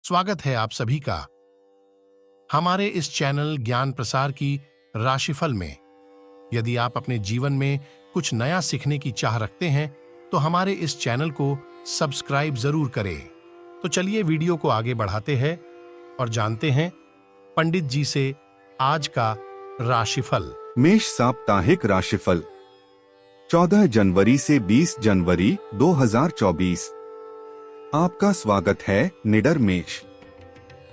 स्वागत है आप सभी का हमारे इस चैनल ज्ञान प्रसार की राशिफल में। यदि आप अपने जीवन में कुछ नया सीखने की चाह रखते हैं तो हमारे इस चैनल को सब्सक्राइब जरूर करें। तो चलिए वीडियो को आगे बढ़ाते हैं और जानते हैं पंडित जी से आज का राशिफल। मेष साप्ताहिक राशिफल 14 जनवरी से 20 जनवरी 2024। आपका स्वागत है निडर मेष।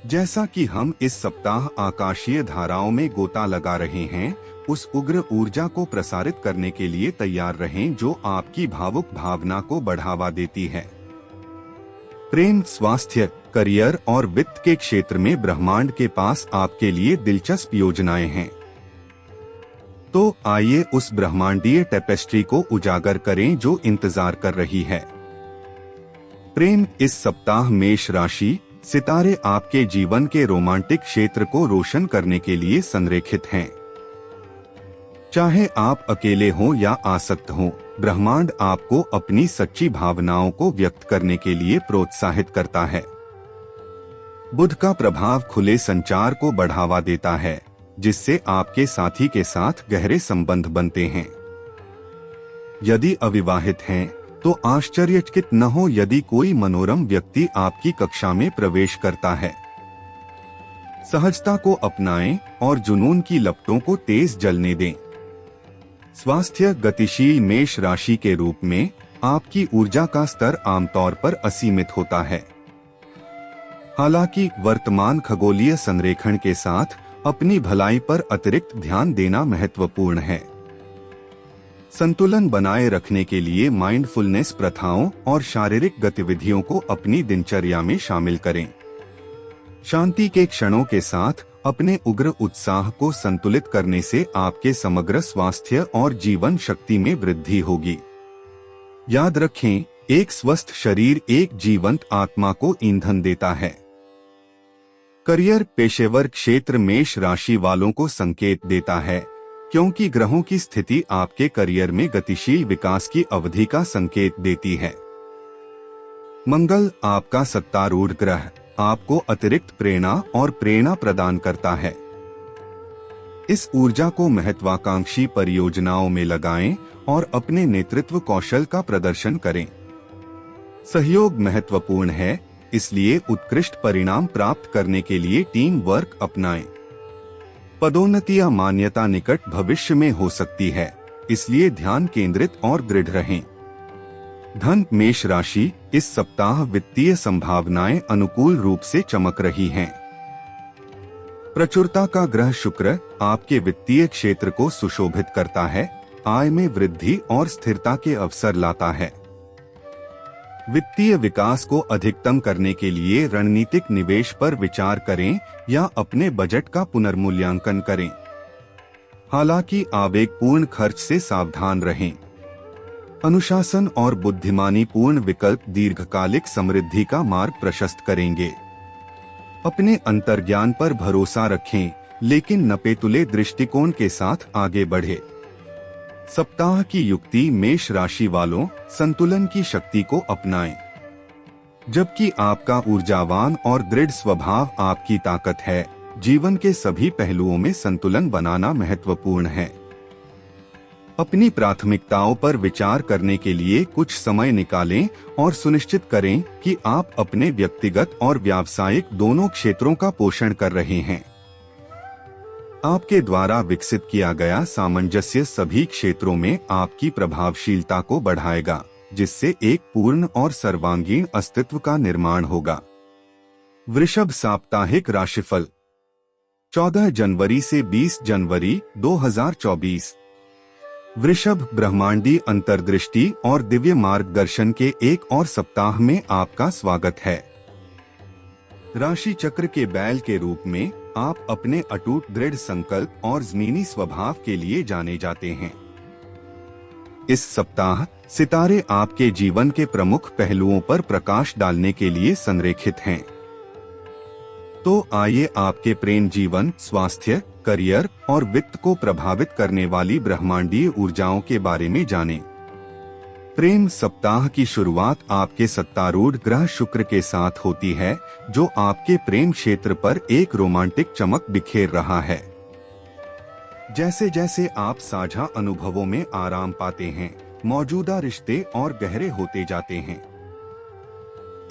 जैसा कि हम इस सप्ताह आकाशीय धाराओं में गोता लगा रहे हैं, उस उग्र ऊर्जा को प्रसारित करने के लिए तैयार रहें जो आपकी भावुक भावना को बढ़ावा देती है। प्रेम, स्वास्थ्य, करियर और वित्त के क्षेत्र में ब्रह्मांड के पास आपके लिए दिलचस्प योजनाएं हैं। तो आइए उस ब्रह्मांडीय टेपेस्ट्री को उजागर करें जो इंतजार कर रही है। प्रेम, इस सप्ताह मेष राशि सितारे आपके जीवन के रोमांटिक क्षेत्र को रोशन करने के लिए संरेखित हैं। चाहे आप अकेले हों या आसक्त हों, ब्रह्मांड आपको अपनी सच्ची भावनाओं को व्यक्त करने के लिए प्रोत्साहित करता है। बुध का प्रभाव खुले संचार को बढ़ावा देता है, जिससे आपके साथी के साथ गहरे संबंध बनते हैं। यदि अविवाहित हैं, तो आश्चर्यचकित न हो यदि कोई मनोरम व्यक्ति आपकी कक्षा में प्रवेश करता है। सहजता को अपनाएं और जुनून की लपटों को तेज जलने दें। स्वास्थ्य, गतिशील मेष राशि के रूप में आपकी ऊर्जा का स्तर आमतौर पर असीमित होता है। हालांकि वर्तमान खगोलीय संरेखण के साथ अपनी भलाई पर अतिरिक्त ध्यान देना महत्वपूर्ण है। संतुलन बनाए रखने के लिए माइंडफुलनेस प्रथाओं और शारीरिक गतिविधियों को अपनी दिनचर्या में शामिल करें। शांति के क्षणों के साथ अपने उग्र उत्साह को संतुलित करने से आपके समग्र स्वास्थ्य और जीवन शक्ति में वृद्धि होगी। याद रखें, एक स्वस्थ शरीर एक जीवंत आत्मा को ईंधन देता है। करियर, पेशेवर क्षेत्र मेष राशि वालों को संकेत देता है, क्योंकि ग्रहों की स्थिति आपके करियर में गतिशील विकास की अवधि का संकेत देती है। मंगल, आपका सत्तारूढ़ ग्रह, आपको अतिरिक्त प्रेरणा और प्रेरणा प्रदान करता है। इस ऊर्जा को महत्वाकांक्षी परियोजनाओं में लगाएं और अपने नेतृत्व कौशल का प्रदर्शन करें। सहयोग महत्वपूर्ण है, इसलिए उत्कृष्ट परिणाम प्राप्त करने के लिए टीम वर्क अपनाएं। पदोन्नति या मान्यता निकट भविष्य में हो सकती है, इसलिए ध्यान केंद्रित और दृढ़ रहें। धन, मेष राशि, इस सप्ताह वित्तीय संभावनाएं अनुकूल रूप से चमक रही हैं। प्रचुरता का ग्रह शुक्र आपके वित्तीय क्षेत्र को सुशोभित करता है, आय में वृद्धि और स्थिरता के अवसर लाता है। वित्तीय विकास को अधिकतम करने के लिए रणनीतिक निवेश पर विचार करें या अपने बजट का पुनर्मूल्यांकन करें। हालांकि आवेगपूर्ण खर्च से सावधान रहें। अनुशासन और बुद्धिमानी पूर्ण विकल्प दीर्घकालिक समृद्धि का मार्ग प्रशस्त करेंगे। अपने अंतर्ज्ञान पर भरोसा रखें, लेकिन नपेतुले दृष्टिकोण के साथ आगे बढ़े। सप्ताह की युक्ति मेष राशि वालों, संतुलन की शक्ति को अपनाएं। जबकि आपका ऊर्जावान और दृढ़ स्वभाव आपकी ताकत है, जीवन के सभी पहलुओं में संतुलन बनाना महत्वपूर्ण है। अपनी प्राथमिकताओं पर विचार करने के लिए कुछ समय निकालें और सुनिश्चित करें कि आप अपने व्यक्तिगत और व्यावसायिक दोनों क्षेत्रों का पोषण कर रहे हैं। आपके द्वारा विकसित किया गया सामंजस्य सभी क्षेत्रों में आपकी प्रभावशीलता को बढ़ाएगा, जिससे एक पूर्ण और सर्वांगीण अस्तित्व का निर्माण होगा। वृषभ साप्ताहिक राशिफल 14 जनवरी से 20 जनवरी 2024। वृषभ, ब्रह्मांडीय अंतर्दृष्टि और दिव्य मार्गदर्शन के एक और सप्ताह में आपका स्वागत है। राशि चक्र के बैल के रूप में आप अपने अटूट दृढ़ संकल्प और ज़मीनी स्वभाव के लिए जाने जाते हैं। इस सप्ताह सितारे आपके जीवन के प्रमुख पहलुओं पर प्रकाश डालने के लिए संरेखित हैं। तो आइए आपके प्रेम जीवन, स्वास्थ्य, करियर और वित्त को प्रभावित करने वाली ब्रह्मांडीय ऊर्जाओं के बारे में जानें। प्रेम सप्ताह की शुरुआत आपके सत्तारूढ़ ग्रह शुक्र के साथ होती है, जो आपके प्रेम क्षेत्र पर एक रोमांटिक चमक बिखेर रहा है। जैसे जैसे आप साझा अनुभवों में आराम पाते हैं, मौजूदा रिश्ते और गहरे होते जाते हैं।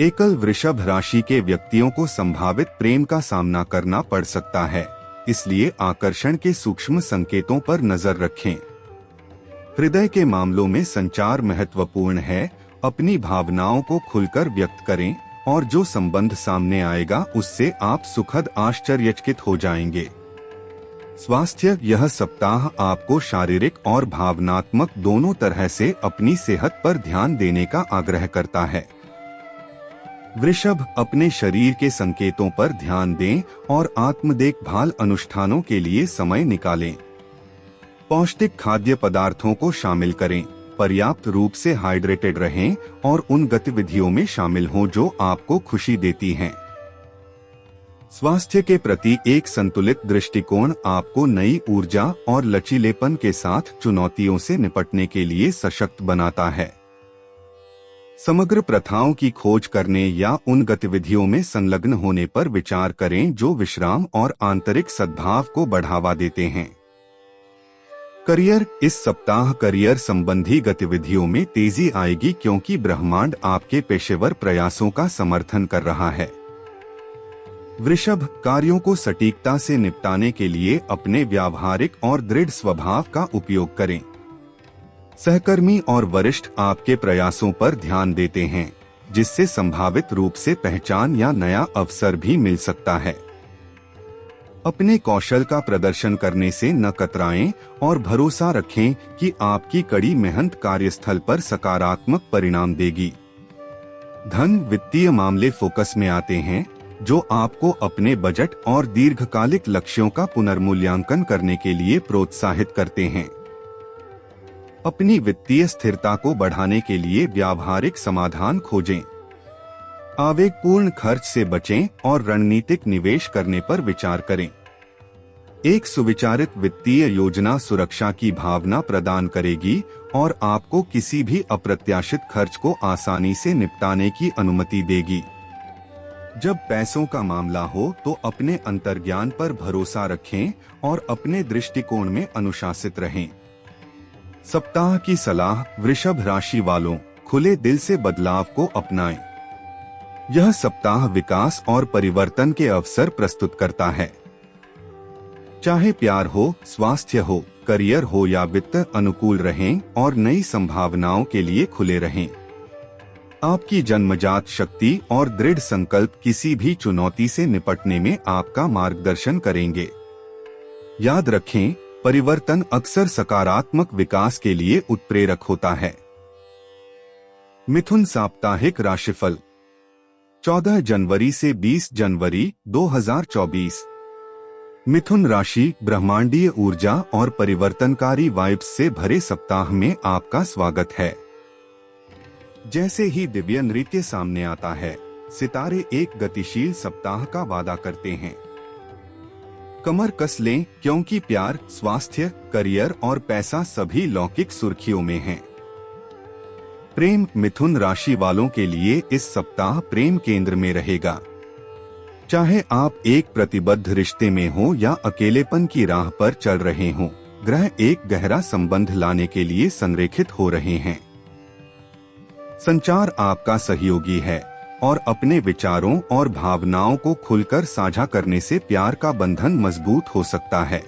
एकल वृषभ राशि के व्यक्तियों को संभावित प्रेम का सामना करना पड़ सकता है, इसलिए आकर्षण के सूक्ष्म संकेतों पर नजर रखें। हृदय के मामलों में संचार महत्वपूर्ण है। अपनी भावनाओं को खुलकर व्यक्त करें और जो संबंध सामने आएगा उससे आप सुखद आश्चर्यचकित हो जाएंगे। स्वास्थ्य, यह सप्ताह आपको शारीरिक और भावनात्मक दोनों तरह से अपनी सेहत पर ध्यान देने का आग्रह करता है। वृषभ, अपने शरीर के संकेतों पर ध्यान दें और आत्म देखभाल अनुष्ठानों के लिए समय निकालें। पौष्टिक खाद्य पदार्थों को शामिल करें, पर्याप्त रूप से हाइड्रेटेड रहें और उन गतिविधियों में शामिल हों जो आपको खुशी देती हैं। स्वास्थ्य के प्रति एक संतुलित दृष्टिकोण आपको नई ऊर्जा और लचीलेपन के साथ चुनौतियों से निपटने के लिए सशक्त बनाता है। समग्र प्रथाओं की खोज करने या उन गतिविधियों में संलग्न होने पर विचार करें जो विश्राम और आंतरिक सद्भाव को बढ़ावा देते हैं। करियर, इस सप्ताह करियर संबंधी गतिविधियों में तेजी आएगी क्योंकि ब्रह्मांड आपके पेशेवर प्रयासों का समर्थन कर रहा है। वृषभ, कार्यों को सटीकता से निपटाने के लिए अपने व्यावहारिक और दृढ़ स्वभाव का उपयोग करें। सहकर्मी और वरिष्ठ आपके प्रयासों पर ध्यान देते हैं, जिससे संभावित रूप से पहचान या नया अवसर भी मिल सकता है। अपने कौशल का प्रदर्शन करने से न कतराएं और भरोसा रखें कि आपकी कड़ी मेहनत कार्यस्थल पर सकारात्मक परिणाम देगी। धन, वित्तीय मामले फोकस में आते हैं, जो आपको अपने बजट और दीर्घकालिक लक्ष्यों का पुनर्मूल्यांकन करने के लिए प्रोत्साहित करते हैं। अपनी वित्तीय स्थिरता को बढ़ाने के लिए व्यावहारिक समाधान खोजें। आवेगपूर्ण खर्च से बचें और रणनीतिक निवेश करने पर विचार करें। एक सुविचारित वित्तीय योजना सुरक्षा की भावना प्रदान करेगी और आपको किसी भी अप्रत्याशित खर्च को आसानी से निपटाने की अनुमति देगी। जब पैसों का मामला हो तो अपने अंतर्ज्ञान पर भरोसा रखें और अपने दृष्टिकोण में अनुशासित रहें। सप्ताह की सलाह, वृषभ राशि वालों, खुले दिल से बदलाव को अपनाएं। यह सप्ताह विकास और परिवर्तन के अवसर प्रस्तुत करता है। चाहे प्यार हो, स्वास्थ्य हो, करियर हो या वित्त, अनुकूल रहें और नई संभावनाओं के लिए खुले रहें। आपकी जन्मजात शक्ति और दृढ़ संकल्प किसी भी चुनौती से निपटने में आपका मार्गदर्शन करेंगे। याद रखें, परिवर्तन अक्सर सकारात्मक विकास के लिए उत्प्रेरक होता है। मिथुन साप्ताहिक राशिफल 14 जनवरी से 20 जनवरी 2024। मिथुन राशि ब्रह्मांडीय ऊर्जा और परिवर्तनकारी वाइब्स से भरे सप्ताह में आपका स्वागत है। जैसे ही दिव्य नृत्य सामने आता है, सितारे एक गतिशील सप्ताह का वादा करते हैं। कमर कस लें क्योंकि प्यार, स्वास्थ्य, करियर और पैसा सभी लौकिक सुर्खियों में हैं। प्रेम, मिथुन राशि वालों के लिए इस सप्ताह प्रेम केंद्र में रहेगा। चाहे आप एक प्रतिबद्ध रिश्ते में हो या अकेलेपन की राह पर चल रहे हों, ग्रह एक गहरा संबंध लाने के लिए संरेखित हो रहे हैं। संचार आपका सहयोगी है और अपने विचारों और भावनाओं को खुलकर साझा करने से प्यार का बंधन मजबूत हो सकता है।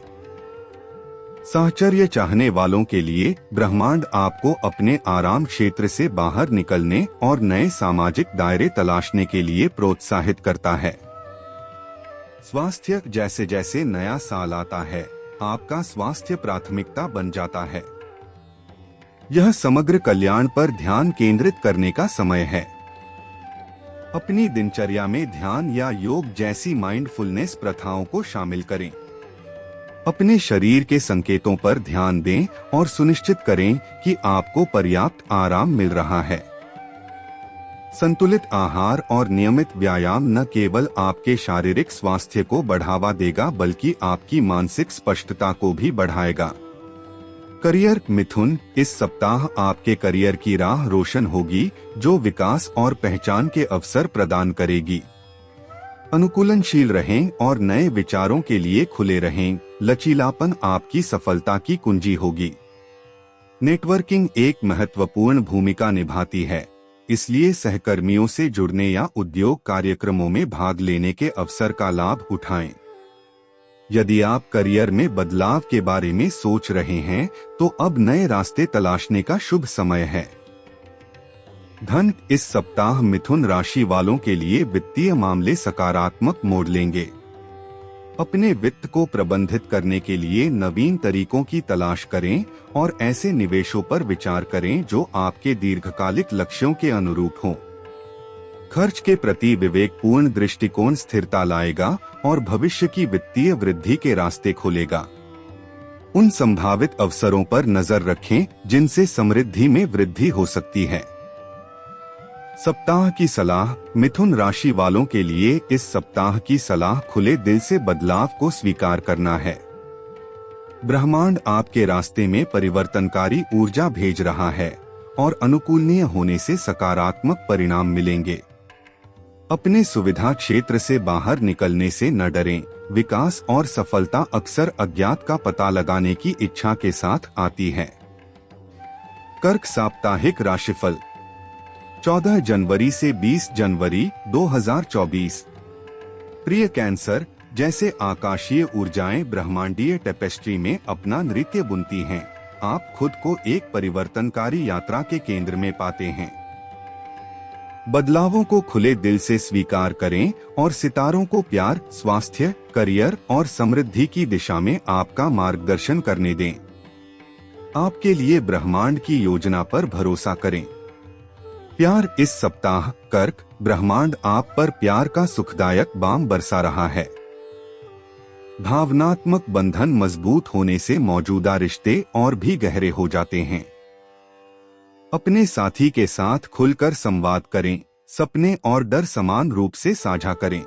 साहचर्य चाहने वालों के लिए ब्रह्मांड आपको अपने आराम क्षेत्र से बाहर निकलने और नए सामाजिक दायरे तलाशने के लिए प्रोत्साहित करता है। स्वास्थ्य, जैसे जैसे नया साल आता है, आपका स्वास्थ्य प्राथमिकता बन जाता है। यह समग्र कल्याण पर ध्यान केंद्रित करने का समय है। अपनी दिनचर्या में ध्यान या योग जैसी माइंडफुलनेस प्रथाओं को शामिल करें। अपने शरीर के संकेतों पर ध्यान दें और सुनिश्चित करें कि आपको पर्याप्त आराम मिल रहा है। संतुलित आहार और नियमित व्यायाम न केवल आपके शारीरिक स्वास्थ्य को बढ़ावा देगा बल्कि आपकी मानसिक स्पष्टता को भी बढ़ाएगा। करियर मिथुन, इस सप्ताह आपके करियर की राह रोशन होगी, जो विकास और पहचान के अवसर प्रदान करेगी। अनुकूलनशील रहें और नए विचारों के लिए खुले रहें। लचीलापन आपकी सफलता की कुंजी होगी। नेटवर्किंग एक महत्वपूर्ण भूमिका निभाती है, इसलिए सहकर्मियों से जुड़ने या उद्योग कार्यक्रमों में भाग लेने के अवसर का लाभ उठाएं। यदि आप करियर में बदलाव के बारे में सोच रहे हैं, तो अब नए रास्ते तलाशने का शुभ समय है। धन, इस सप्ताह मिथुन राशि वालों के लिए वित्तीय मामले सकारात्मक मोड़ लेंगे। अपने वित्त को प्रबंधित करने के लिए नवीन तरीकों की तलाश करें और ऐसे निवेशों पर विचार करें जो आपके दीर्घकालिक लक्ष्यों के अनुरूप हों। खर्च के प्रति विवेकपूर्ण दृष्टिकोण स्थिरता लाएगा और भविष्य की वित्तीय वृद्धि के रास्ते खोलेगा। उन संभावित अवसरों पर नजर रखें जिनसे समृद्धि में वृद्धि हो सकती है। सप्ताह की सलाह, मिथुन राशि वालों के लिए इस सप्ताह की सलाह खुले दिल से बदलाव को स्वीकार करना है। ब्रह्मांड आपके रास्ते में परिवर्तनकारी ऊर्जा भेज रहा है और अनुकूलनीय होने से सकारात्मक परिणाम मिलेंगे। अपने सुविधा क्षेत्र से बाहर निकलने से न डरें। विकास और सफलता अक्सर अज्ञात का पता लगाने की इच्छा के साथ आती है। कर्क साप्ताहिक राशिफल 14 जनवरी से 20 जनवरी 2024। प्रिय कैंसर, जैसे आकाशीय ऊर्जाएं ब्रह्मांडीय टेपेस्ट्री में अपना नृत्य बुनती हैं, आप खुद को एक परिवर्तनकारी यात्रा के केंद्र में पाते हैं। बदलावों को खुले दिल से स्वीकार करें और सितारों को प्यार, स्वास्थ्य, करियर और समृद्धि की दिशा में आपका मार्गदर्शन करने दें। आपके लिए ब्रह्मांड की योजना पर भरोसा करें। प्यार, इस सप्ताह कर्क, ब्रह्मांड आप पर प्यार का सुखदायक बाम बरसा रहा है। भावनात्मक बंधन मजबूत होने से मौजूदा रिश्ते और भी गहरे हो जाते हैं। अपने साथी के साथ खुलकर संवाद करें, सपने और डर समान रूप से साझा करें।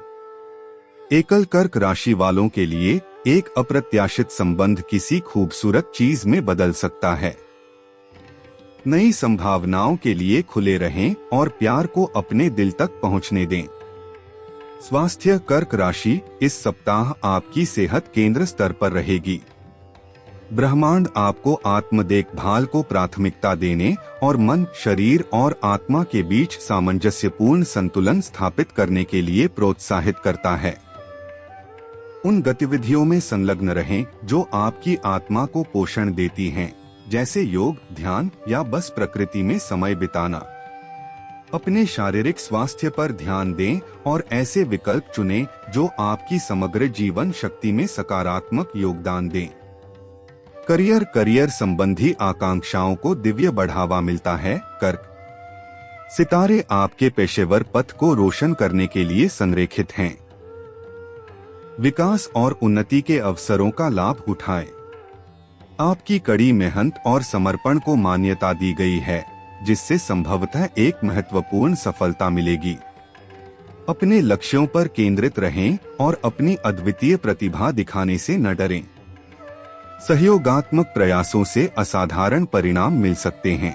एकल कर्क राशि वालों के लिए एक अप्रत्याशित संबंध किसी खूबसूरत चीज में बदल सकता है। नई संभावनाओं के लिए खुले रहें और प्यार को अपने दिल तक पहुंचने दें। स्वास्थ्य, कर्क राशि, इस सप्ताह आपकी सेहत केंद्र स्तर पर रहेगी। ब्रह्मांड आपको आत्म देखभाल को प्राथमिकता देने और मन, शरीर और आत्मा के बीच सामंजस्यपूर्ण संतुलन स्थापित करने के लिए प्रोत्साहित करता है। उन गतिविधियों में संलग्न रहें जो आपकी आत्मा को पोषण देती हैं, जैसे योग, ध्यान या बस प्रकृति में समय बिताना। अपने शारीरिक स्वास्थ्य पर ध्यान दें और ऐसे विकल्प चुनें जो आपकी समग्र जीवन शक्ति में सकारात्मक योगदान दें। करियर संबंधी आकांक्षाओं को दिव्य बढ़ावा मिलता है। कर्क, सितारे आपके पेशेवर पथ को रोशन करने के लिए संरेखित हैं। विकास और उन्नति के अवसरों का लाभ उठाएं। आपकी कड़ी मेहनत और समर्पण को मान्यता दी गई है, जिससे संभवतः एक महत्वपूर्ण सफलता मिलेगी। अपने लक्ष्यों पर केंद्रित रहें और अपनी अद्वितीय प्रतिभा दिखाने से न डरें। सहयोगात्मक प्रयासों से असाधारण परिणाम मिल सकते हैं।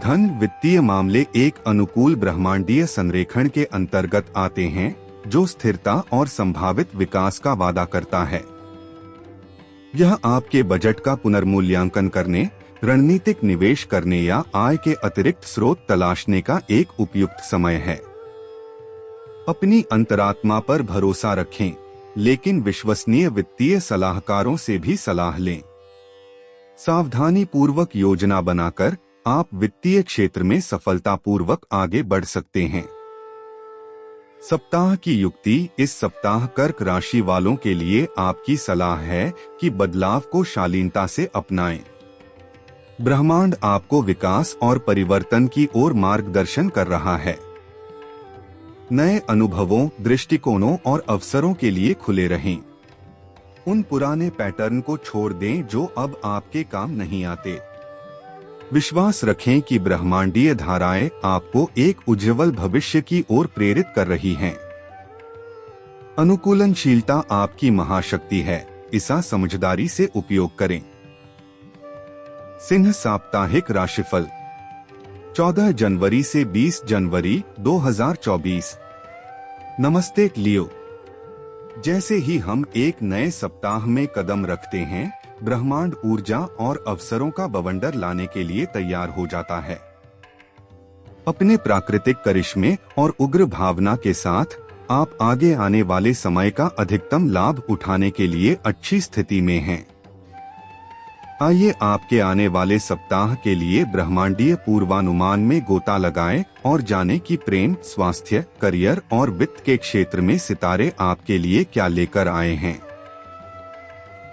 धन, वित्तीय मामले एक अनुकूल ब्रह्मांडीय संरेखण के अंतर्गत आते हैं, जो स्थिरता और संभावित विकास का वादा करता है। यह आपके बजट का पुनर्मूल्यांकन करने, रणनीतिक निवेश करने या आय के अतिरिक्त स्रोत तलाशने का एक उपयुक्त समय है। अपनी अंतरात्मा पर भरोसा रखें, लेकिन विश्वसनीय वित्तीय सलाहकारों से भी सलाह लें। सावधानी पूर्वक योजना बनाकर आप वित्तीय क्षेत्र में सफलतापूर्वक आगे बढ़ सकते हैं। सप्ताह की युक्ति, इस सप्ताह कर्क राशि वालों के लिए आपकी सलाह है कि बदलाव को शालीनता से अपनाएं। ब्रह्मांड आपको विकास और परिवर्तन की ओर मार्गदर्शन कर रहा है। नए अनुभवों, दृष्टिकोणों और अवसरों के लिए खुले रहें। उन पुराने पैटर्न को छोड़ दें जो अब आपके काम नहीं आते। विश्वास रखें कि ब्रह्मांडीय धाराएं आपको एक उज्जवल भविष्य की ओर प्रेरित कर रही हैं। अनुकूलनशीलता आपकी महाशक्ति है, इसका समझदारी से उपयोग करें। सिंह साप्ताहिक राशिफल 14 जनवरी से 20 जनवरी 2024। नमस्ते लियो। जैसे ही हम एक नए सप्ताह में कदम रखते हैं, ब्रह्मांड ऊर्जा और अवसरों का बवंडर लाने के लिए तैयार हो जाता है। अपने प्राकृतिक करिश्मे और उग्र भावना के साथ आप आगे आने वाले समय का अधिकतम लाभ उठाने के लिए अच्छी स्थिति में हैं। आइए आपके आने वाले सप्ताह के लिए ब्रह्मांडीय पूर्वानुमान में गोता लगाएं और जानें कि प्रेम, स्वास्थ्य, करियर और वित्त के क्षेत्र में सितारे आपके लिए क्या लेकर आए हैं।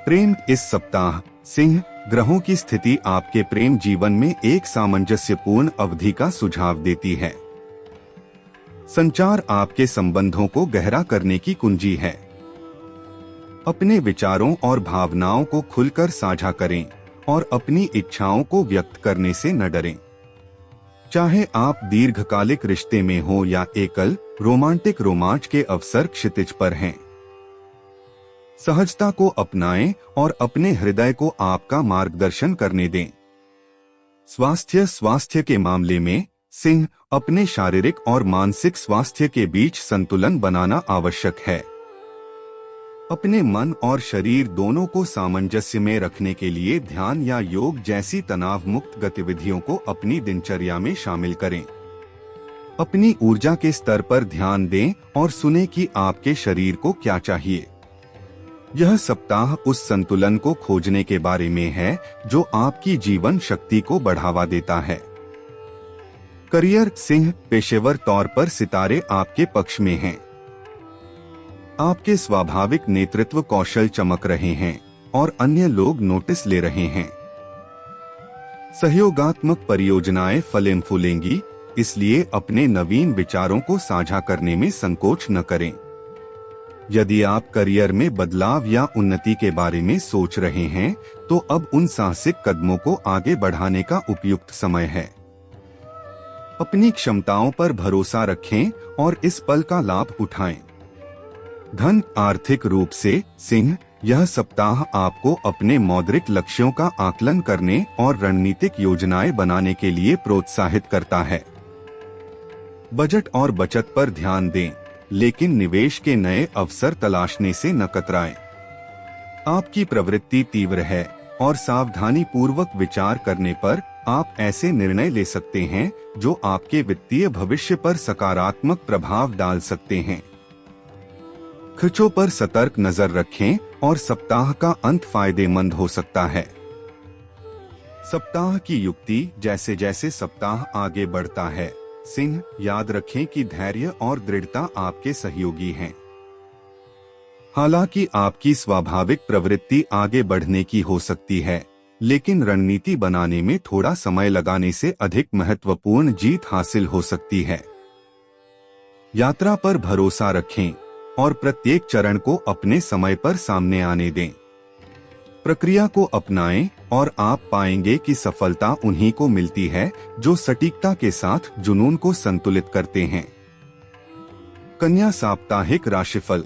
प्रेम। इस सप्ताह सिंह ग्रहों की स्थिति आपके प्रेम जीवन में एक सामंजस्यपूर्ण अवधि का सुझाव देती है। संचार आपके संबंधों को गहरा करने की कुंजी है। अपने विचारों और भावनाओं को खुलकर साझा करें और अपनी इच्छाओं को व्यक्त करने से न डरें। चाहे आप दीर्घकालिक रिश्ते में हो या एकल, रोमांटिक रोमांच के अवसर क्षितिज पर हैं। सहजता को अपनाएं और अपने हृदय को आपका मार्गदर्शन करने दें। स्वास्थ्य के मामले में सिंह अपने शारीरिक और मानसिक स्वास्थ्य के बीच संतुलन बनाना आवश्यक है। अपने मन और शरीर दोनों को सामंजस्य में रखने के लिए ध्यान या योग जैसी तनाव मुक्त गतिविधियों को अपनी दिनचर्या में शामिल करें। अपनी ऊर्जा के स्तर पर ध्यान दें और सुनें कि आपके शरीर को क्या चाहिए। यह सप्ताह उस संतुलन को खोजने के बारे में है जो आपकी जीवन शक्ति को बढ़ावा देता है। करियर। सिंह पेशेवर तौर पर सितारे आपके पक्ष में हैं। आपके स्वाभाविक नेतृत्व कौशल चमक रहे हैं और अन्य लोग नोटिस ले रहे हैं। सहयोगात्मक परियोजनाएं फलें फूलेंगी, इसलिए अपने नवीन विचारों को साझा करने में संकोच न करें। यदि आप करियर में बदलाव या उन्नति के बारे में सोच रहे हैं, तो अब उन साहसिक कदमों को आगे बढ़ाने का उपयुक्त समय है। अपनी क्षमताओं पर भरोसा रखें और इस पल का लाभ उठाएं। धन। आर्थिक रूप से सिंह यह सप्ताह आपको अपने मौद्रिक लक्ष्यों का आकलन करने और रणनीतिक योजनाएं बनाने के लिए प्रोत्साहित करता है। बजट और बचत पर ध्यान दें, लेकिन निवेश के नए अवसर तलाशने से न कतराएं। आपकी प्रवृत्ति तीव्र है और सावधानी पूर्वक विचार करने पर आप ऐसे निर्णय ले सकते हैं जो आपके वित्तीय भविष्य पर सकारात्मक प्रभाव डाल सकते हैं। खर्चों पर सतर्क नजर रखें और सप्ताह का अंत फायदेमंद हो सकता है। सप्ताह की युक्ति। जैसे जैसे सप्ताह आगे बढ़ता है, सिंह याद रखें कि धैर्य और दृढ़ता आपके सहयोगी हैं। हालांकि आपकी स्वाभाविक प्रवृत्ति आगे बढ़ने की हो सकती है, लेकिन रणनीति बनाने में थोड़ा समय लगाने से अधिक महत्वपूर्ण जीत हासिल हो सकती है। यात्रा पर भरोसा रखें और प्रत्येक चरण को अपने समय पर सामने आने दें। प्रक्रिया को अपनाएं और आप पाएंगे कि सफलता उन्हीं को मिलती है जो सटीकता के साथ जुनून को संतुलित करते हैं। कन्या साप्ताहिक राशिफल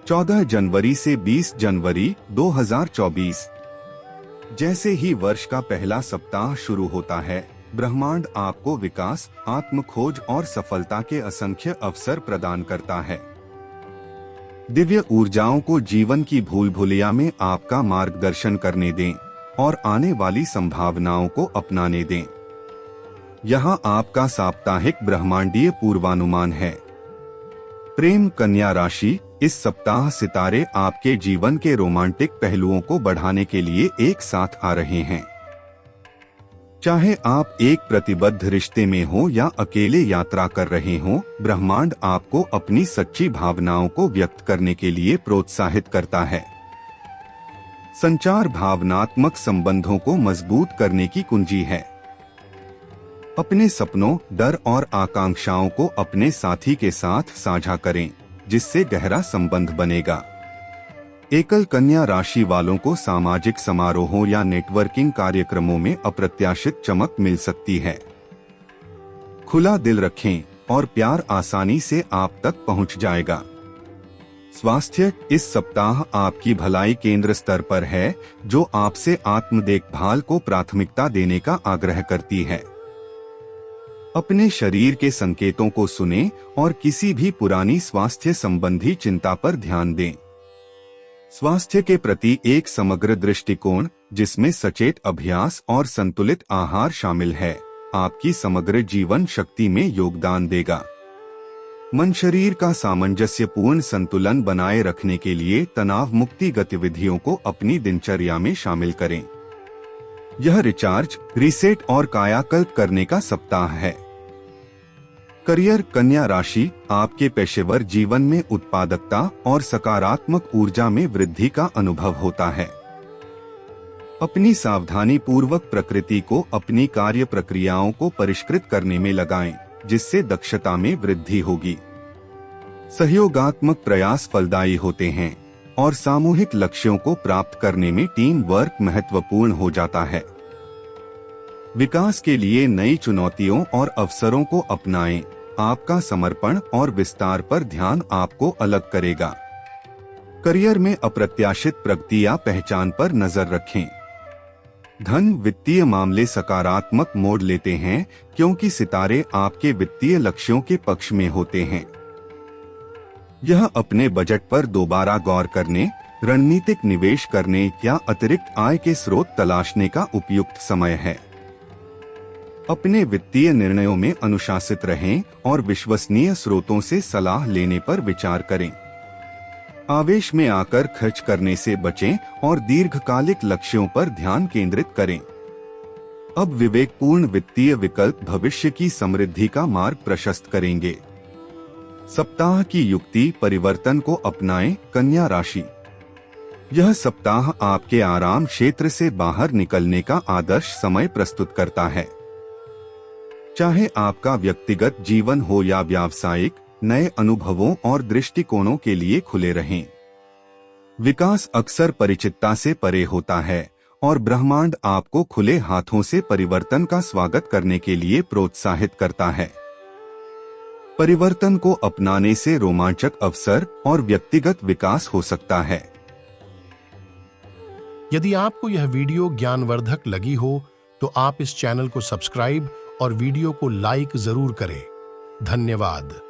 14 जनवरी से 20 जनवरी 2024। जैसे ही वर्ष का पहला सप्ताह शुरू होता है, ब्रह्मांड आपको विकास, आत्मखोज और सफलता के असंख्य अवसर प्रदान करता है। दिव्य ऊर्जाओं को जीवन की भूल भुलैया में आपका मार्गदर्शन करने दें और आने वाली संभावनाओं को अपनाने दें। यहाँ आपका साप्ताहिक ब्रह्मांडीय पूर्वानुमान है। प्रेम। कन्या राशि। इस सप्ताह सितारे आपके जीवन के रोमांटिक पहलुओं को बढ़ाने के लिए एक साथ आ रहे हैं। चाहे आप एक प्रतिबद्ध रिश्ते में हो या अकेले यात्रा कर रहे हो, ब्रह्मांड आपको अपनी सच्ची भावनाओं को व्यक्त करने के लिए प्रोत्साहित करता है। संचार भावनात्मक संबंधों को मजबूत करने की कुंजी है। अपने सपनों, डर और आकांक्षाओं को अपने साथी के साथ साझा करें, जिससे गहरा संबंध बनेगा। एकल कन्या राशि वालों को सामाजिक समारोहों या नेटवर्किंग कार्यक्रमों में अप्रत्याशित चमक मिल सकती है। खुला दिल रखें और प्यार आसानी से आप तक पहुंच जाएगा। स्वास्थ्य, इस सप्ताह आपकी भलाई केंद्र स्तर पर है, जो आपसे आत्म देखभाल को प्राथमिकता देने का आग्रह करती है। अपने शरीर के संकेतों को सुनें और किसी भी पुरानी स्वास्थ्य संबंधी चिंता पर ध्यान दें। स्वास्थ्य के प्रति एक समग्र दृष्टिकोण, जिसमें सचेत अभ्यास और संतुलित आहार शामिल है, आपकी समग्र जीवन शक्ति में योगदान देगा। मन शरीर का सामंजस्यपूर्ण संतुलन बनाए रखने के लिए तनाव मुक्ति गतिविधियों को अपनी दिनचर्या में शामिल करें। यह रिचार्ज, रीसेट और कायाकल्प करने का सप्ताह है। करियर, कन्या राशि, आपके पेशेवर जीवन में उत्पादकता और सकारात्मक ऊर्जा में वृद्धि का अनुभव होता है। अपनी सावधानी पूर्वक प्रकृति को अपनी कार्य प्रक्रियाओं को परिष्कृत करने में लगाएं, जिससे दक्षता में वृद्धि होगी। सहयोगात्मक प्रयास फलदायी होते हैं और सामूहिक लक्ष्यों को प्राप्त करने में टीम वर्क महत्वपूर्ण हो जाता है। विकास के लिए नई चुनौतियों और अवसरों को अपनाएं। आपका समर्पण और विस्तार पर ध्यान आपको अलग करेगा। करियर में अप्रत्याशित प्रगति या पहचान पर नजर रखें। धन, वित्तीय मामले सकारात्मक मोड़ लेते हैं, क्योंकि सितारे आपके वित्तीय लक्ष्यों के पक्ष में होते हैं। यह अपने बजट पर दोबारा गौर करने, रणनीतिक निवेश करने या अतिरिक्त आय के स्रोत तलाशने का उपयुक्त समय है। अपने वित्तीय निर्णयों में अनुशासित रहें और विश्वसनीय स्रोतों से सलाह लेने पर विचार करें। आवेश में आकर खर्च करने से बचें और दीर्घकालिक लक्ष्यों पर ध्यान केंद्रित करें। अब विवेकपूर्ण वित्तीय विकल्प भविष्य की समृद्धि का मार्ग प्रशस्त करेंगे। सप्ताह की युक्ति, परिवर्तन को अपनाएं, कन्या राशि। यह सप्ताह आपके आराम क्षेत्र से बाहर निकलने का आदर्श समय प्रस्तुत करता है। चाहे आपका व्यक्तिगत जीवन हो या व्यावसायिक, नए अनुभवों और दृष्टिकोणों के लिए खुले रहें। विकास अक्सर परिचितता से परे होता है और ब्रह्मांड आपको खुले हाथों से परिवर्तन का स्वागत करने के लिए प्रोत्साहित करता है। परिवर्तन को अपनाने से रोमांचक अवसर और व्यक्तिगत विकास हो सकता है। यदि आपको यह वीडियो ज्ञानवर्धक लगी हो, तो आप इस चैनल को सब्सक्राइब और वीडियो को लाइक जरूर करें। धन्यवाद।